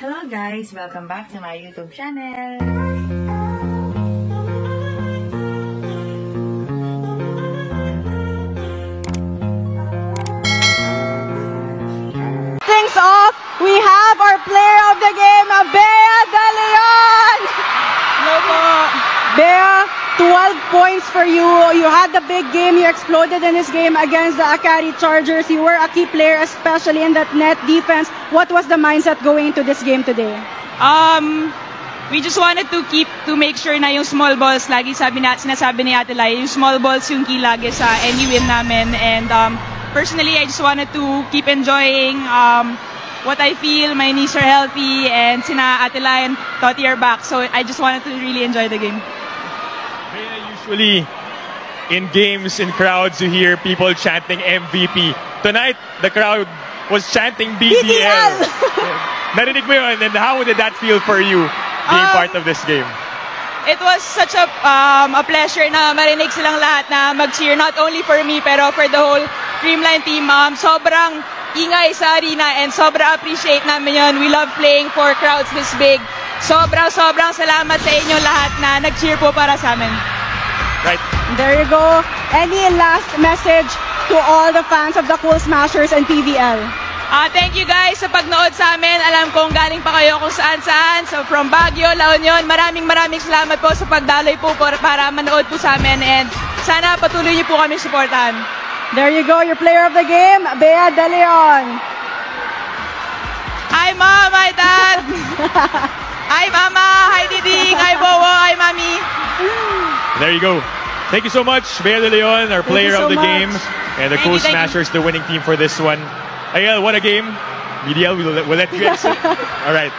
Hello guys! Welcome back to my YouTube channel! Things off, we have our player of the game, Bea De Leon! Hello po! Bea, 12 points for you. You had the big game. You exploded in this game against the Akari Chargers. You were a key player, especially in that net defense. What was the mindset going into this game today? We just wanted to make sure na yung small balls, lagi sinasabi ni Ate Lai, yung small balls yung key lagi sa any win namin. And personally, I just wanted to keep enjoying what I feel. My knees are healthy and sina Ate Lai and Toti are back. So I just wanted to really enjoy the game. Usually in games, in crowds, you hear people chanting MVP. Tonight, the crowd was chanting BDL. Narinig mo yun, and how did that feel for you being part of this game? It was such a pleasure na marinig silang lahat na mag-cheer, not only for me, pero for the whole Dreamline team. Sobrang ingay sa arena and sobrang appreciate namin yun. We love playing for crowds this big. Sobrang salamat sa inyo lahat na nag-cheer po para sa amin. Right. There you go. Any last message to all the fans of the Cool Smashers and PVL? Thank you guys sa pagnood sa amin. Alam kong galing pa kayo kung saan-saan. So from Baguio, La Union, maraming salamat po sa pagdaloy po para manood po sa amin. And sana patuloy niyo po kami supportahan. There you go, your player of the game, Bea De Leon. Hi Mom, hi Dad. Hi Mama, hi Diding, hi Bowo, hi Mami. There you go. Thank you so much, Bea De Leon, our player of the game, and the Cool Smashers, the winning team for this one. Ayel, what a game. BDL, we'll let you exit. All right.